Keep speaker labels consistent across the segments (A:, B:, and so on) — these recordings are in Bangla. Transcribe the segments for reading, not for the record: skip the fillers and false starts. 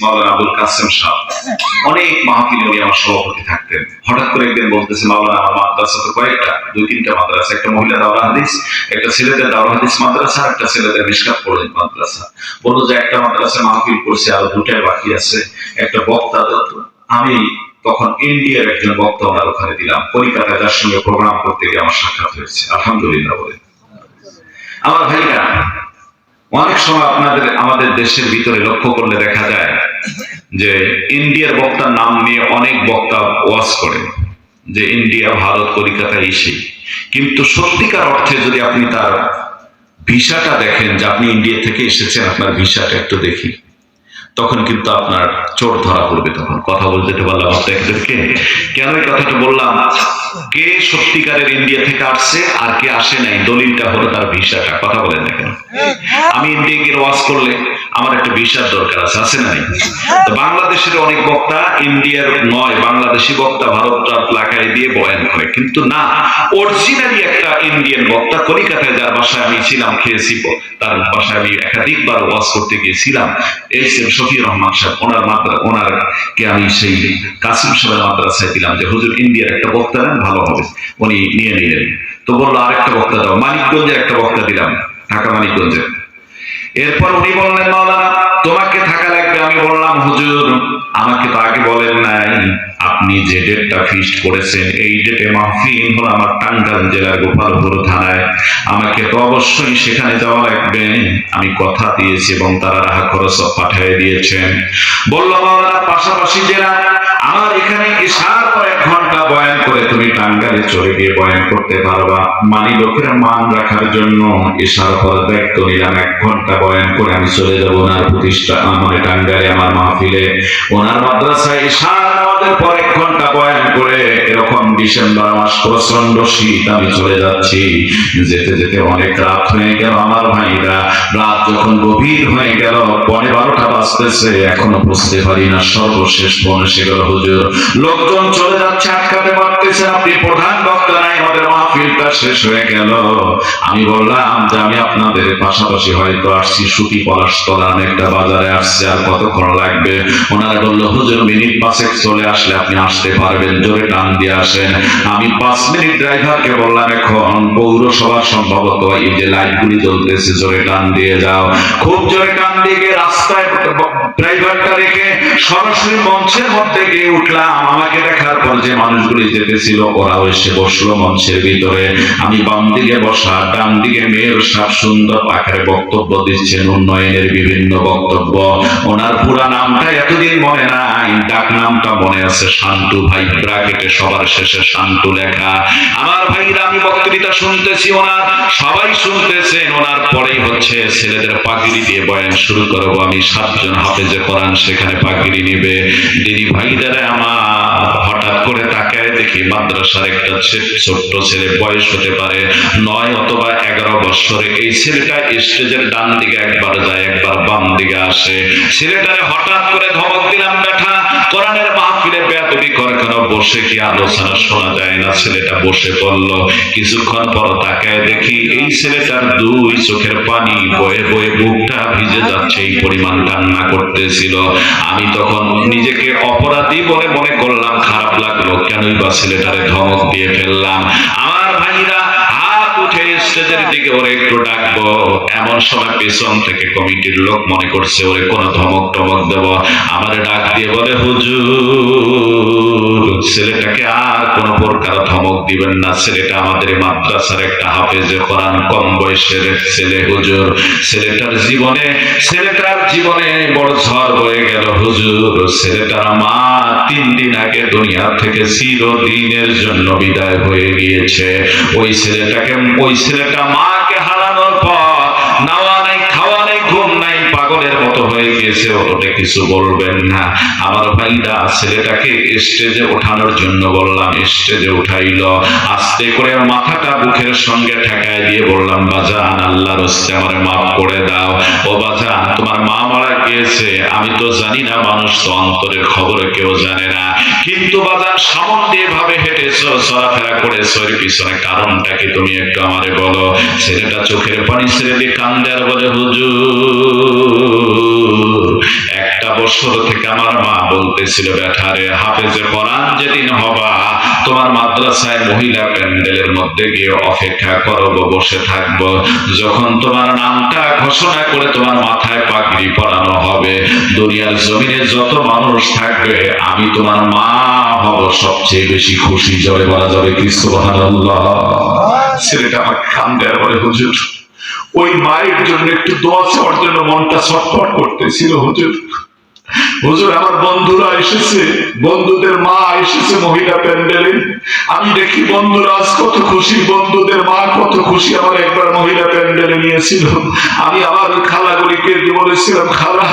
A: মাওলানা আবুল কাসেম সাহেব অনেক মাহফিলে উনি আমার সভাপতি থাকতেন। হঠাৎ করে একদিন বলতেছে, মাওলানা আমার মাদ্রাসা তো কয়েকটা, 2-3টা মাদ্রাসা, একটা মহিলা দাওরা হাদিস, একটা ছেলেদের দাওরা হাদিস মাদ্রাসা, একটা ছেলেদের মিশকাত পড়েন মাদ্রাসা। বললো যে একটা মাদ্রাসা মাহফিল করছে, আর 2টাই বাকি আছে, একটা বক্তা দাও। আমি তখন ইন্ডিয়ার একজন বক্তা ওনার ওখানে দিলাম, কলিকাতায় যার সঙ্গে প্রোগ্রাম করতে গিয়ে আমার সাক্ষাৎ হয়েছে, আলহামদুলিল্লাহ বলে। আমার ভাইরা, অনেক সময় আমাদের দেশের ভিতরে লক্ষ্য করলে দেখা যায় যে ইন্ডিয়ার বক্তার নাম নিয়ে অনেক বক্তা ওয়াজ করে যে ইন্ডিয়া, ভারত, কলিকাতা এসে, কিন্তু সত্যিকার অর্থে যদি আপনি তার ভিসাটা দেখেন, যে আপনি ইন্ডিয়া থেকে এসেছেন, আপনার ভিসাটা একটু দেখি, তখন কিন্তু আপনার চোর ধরা পড়বে। তখন কথা বলতে পারলাম আপনাদেরকে কেন এই কথাটা বললাম, কে সত্যিকারের ইন্ডিয়া থেকে আসছে আর কে আসে নাই, দলিলটা হলো তার ভিসাটা। কথা বলেন না কেন? আমি ইন্ডিয়া গিয়ে ওয়াজ করলে আমার একটা ভিসার দরকার আছে, আছে না? তো বাংলাদেশের অনেক বক্তা ইন্ডিয়ার নয়, বাংলাদেশি বক্তা ভারত লাগাই দিয়ে বয়ান করে, কিন্তু না, অরিজিনালি একটা ইন্ডিয়ান বক্তা, কলিকাতায় যার বাসায় আমি ছিলাম, খেয়েছি, তার বাসায় আমি একাধিকবার ওয়াজ করতে গিয়েছিলাম, এইচএম শফিউর রহমান সাহেব, ওনারকে আমি সেই কাসিম সাহেবের মাদ্রাসায় দিলাম যে হুজুর ইন্ডিয়ার একটা বক্তা নেন, ভালো হবে। উনি নিয়ে নিলেন। তো বললো আরেকটা বক্তা দাও, মানিকগঞ্জের একটা বক্তা দিলাম, ঢাকা মানিকগঞ্জের। এরপর উনি বললেন, মাওলানা তোমাকে থাকা লাগবে। আমি বললাম, হুজুর আমাকে তো আগে বলেন নাই, আপনি যে ডেটটা ফিক্সড করেছেন এই ডেটে মাহফিল হলো আমার টাঙ্গাইল জেলার গোপালপুর থানায়, আমাকে তো অবশ্যই সেখানে যাওয়া লাগবে। আমি কথা দিয়েছি এবং তারা রাহা খরচ পাঠিয়ে দিয়েছেন। বলল, মাওলানা পাশাপাশি জেলা, আমার এখানে এসার পর 1 ঘন্টা বয়ান করে তুমি টাঙ্গাইলে চলে গিয়ে বয়ান করতে পারবা। মানি লোকের মান রাখার জন্য এসার পর দায়িত্ব নিলাম, 1 ঘন্টা বয়ান করে আমি চলে যাবো ওনার প্রতিষ্ঠান, মানে টাঙ্গাইলে আমার মাহফিলে, ওনার মাদ্রাসায় এসার নামাজের পর 1 ঘন্টা বয়ান করে, এরকম ডিসেম্বর মাস, প্রচন্ড শীত, আমি চলে যাচ্ছি। যেতে যেতে অনেক রাত হয়ে গেল আমার ভাইরা, রাত যখন গভীর হয়ে গেল, 12টা বাজতেছে, এখনো বুঝতে পারি না, সর্বশেষ ফোন এসে গেল, হুজুর লোকজন চলে যাচ্ছে, আটকাতে পারতেছে, আপনি প্রধান বক্তা নাই, আমাদের মাহফিলটা শেষ হয়ে গেল। আমি বললাম যে আমি আপনাদের পাশাপাশি হয়তো আসছি, সুতি পলাশতলা একটা বাজারে আসছে, আর কতক্ষণ লাগবে? ওনারা বললো, হুজুর মিনিট 5 চলে আসলে আপনি আসতে পারবেন, জোরে টান দিয়ে আসেন। আমি 5 মিনিট ড্রাইভারকে বললাম, এখন পৌরসভা সম্ভবত এই যে লাইটগুলি জ্বলতেছে, জোরে টান দিয়ে যাও। খুব জোরে টান দিয়ে গিয়ে রাস্তায় ড্রাইভারটা রেখে সরাসরি মঞ্চের মধ্যে গিয়ে উঠলাম। আমাকে দেখার পর যে মানুষগুলি যেতেছিল ওরাও এসে বসলো মঞ্চের ভিতরে। আমি বাম দিকে বসা, ডান দিকে মেয়ের সাপ সুন্দর আকারে বক্তব্য দিচ্ছেন, উন্নয়নের বিভিন্ন বক্তব্য। ওনার পুরা নামটা এতদিন মনে নাই, ডাক নামটা মনে আছে, শান্তু ভাই, ব্র্যাকেটে সবার শেষে শান্তু লেখা। আমার ভাইরা, আমি বক্তৃতা শুনতেছি, ওনার সবাই শুনতেছেন। ওনার পরেই হচ্ছে ছেলেদের পাগড়ি দিয়ে বয়ান শুরু করব আমি। 7 জন হাফেজে কোরআন সেখানে পাগড়ি নিবে। দিদি ভাইদারে আমার, হঠাৎ করে তাকায় দেখি মাদ্রাসার একটা ছোট্ট ছেলে, বয়স হতে পারে 9 অথবা 11 বছরে। এই ছেলেটা স্টেজের ডান দিকে একবার যায়, একবার বাম দিকে আসে। ছেলেটারে হঠাৎ করে ধমক দিলাম, বেটা কোরআনের মাহফিলে বেয়াদবি করে কেন? বসে কি আলোচনা শোনা যায় না? ছেলেটা বসে পড়ল। কিছুক্ষণ পর তাকায় দেখি এই ছেলেটার 2 চোখের পানি বয়ে বয়ে বুকটা ভিজে যাচ্ছে, এই পরিমাণ কান্না করতেছিল। আমি তখন নিজেকে অপরাধী বলে মনে করলাম, খারাপ লাগলো, কেনই বা ছেলেটারে ধমক দিয়ে ফেললাম। আমার ভাইরা, হাত উঠে স্টেজের দিকে ওরে একটু ডাকবো, এমন সময় পেছন থেকে কমিটির লোক মনে করছে ওরে কোন ধমক টমক দেব, আমারে ডাক দিয়ে বলে, হুজুর ছেলেটাকে আর কোন প্রকার ধমক দিবেন না, ছেলেটা আমাদের মাদ্রাসার একটা হাফেজে কোরআন, কম বয়সের ছেলে হুজুর। ছেলেটার জীবনে বড় ঝড় হয়ে গেল হুজুর। ছেলেটার মা 3 দিন আগে দুনিয়া থেকে চিরদিনের জন্য বিদায় হয়ে গিয়েছে। ওই ছেলেটা মাকে হারানোর পর নাওয়া নাই, খাওয়া নাই, ঘুম নাই, পাগলের মতো হয়ে গিয়েছে। ওটা কিছু বলবেন না। আমার ভাইরা, ছেলেটাকে স্টেজে ওঠানোর জন্য বললাম, স্টেজে উঠাইল। আস্তে করে মাথাটা বুকের সঙ্গে ঠেকায় দিয়ে বললাম, বাজান আল্লাহর রাস্তে আমারে মাফ করে দাও। ও বাজান, তোমার মা মারা গিয়েছে, আমি তো জানি না, মানুষ তো অন্তরের খবর কেউ জানে না, কিন্তু বাজান সামন দিয়ে ভাবে হেঁটেছো, চলাফেরা করেছো, এর পিছনে কারণটা কি তুমি একটু আমারে বলো। ছেলেটা চোখের পানি ছেড়ে দিয়ে কান্দে আর বলে, হুজুর হুজুর 1টা বছর থেকে আমার মা বলতেছিল, বেটারে হাফেজে কোরআন যেদিন হবা তোমার মাদ্রাসায় মহিলা প্যান্ডেলের মধ্যে গিয়ে অপেক্ষা করব, বসে থাকব, যখন তোমার নামটা ঘোষণা করে তোমার মাথায় পাগড়ি পরানো হবে, দুনিয়ার জমিনে যত মানুষ থাকবে আমি তোমার মা হব সবচেয়ে বেশি খুশি। জোরে বলা যাবে কি সুবহানাল্লাহ? ছেলেটা আমার কান দেওয়ার পরে, হুজুর ওই মায়ের জন্য একটু দোয়া চাওয়ার জন্য মনটা ছটফট করতেছিল। হুজুর হুজুর আমার বন্ধুরা এসেছে, বন্ধুদের মা এসেছে মহিলা প্যান্ডেলে, আমি দেখি বন্ধুরা আজ কত খুশি, বন্ধুদের মা কত খুশি। আমার একবার মহিলা প্যান্ডেলে নিয়েছিল, আমি আমার খালাগুলিকে বলেছিলাম, খালা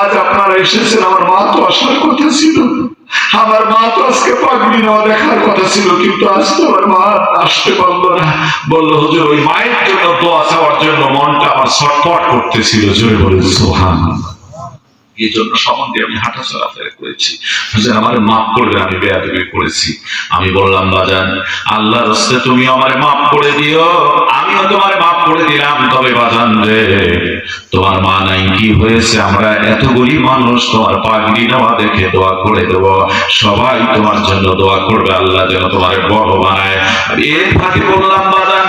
A: আজ আপনারা এসেছেন, আমার মা তো আসার কথা ছিল, আমার মা তো আজকে পাগড়ি নেওয়া দেখার কথা ছিল, কিন্তু আজ তো আমার মা আসতে পারলো না। বললো হুজুর ওই মায়ের জন্য দোয়া চাওয়ার জন্য মনটা আমার ছটফট করতেছিল। জোরে বলে সুবহানাল্লাহ। এই জন্য সম্বন্ধে আমি হাঁটা চলাফেরা করেছি, আমার মাফ করবে, আমি বেয়াদবি করেছি। আমি বললাম, বাজান আল্লাহর রাস্তে তুমি আমারে মাফ করে দিও, আমিও তোমারে মাফ করে দিলাম, তবে বাজান রে তোমার মা নাই কি হয়েছে, আমরা এত গরিব মানুষ তোমার পাগড়ি নেওয়া দেখে দোয়া করে দেব, সবাই তোমার জন্য দোয়া করবে, আল্লাহ যেন তোমারে বড় বানায়। এর ফাঁকে বললাম, বাজান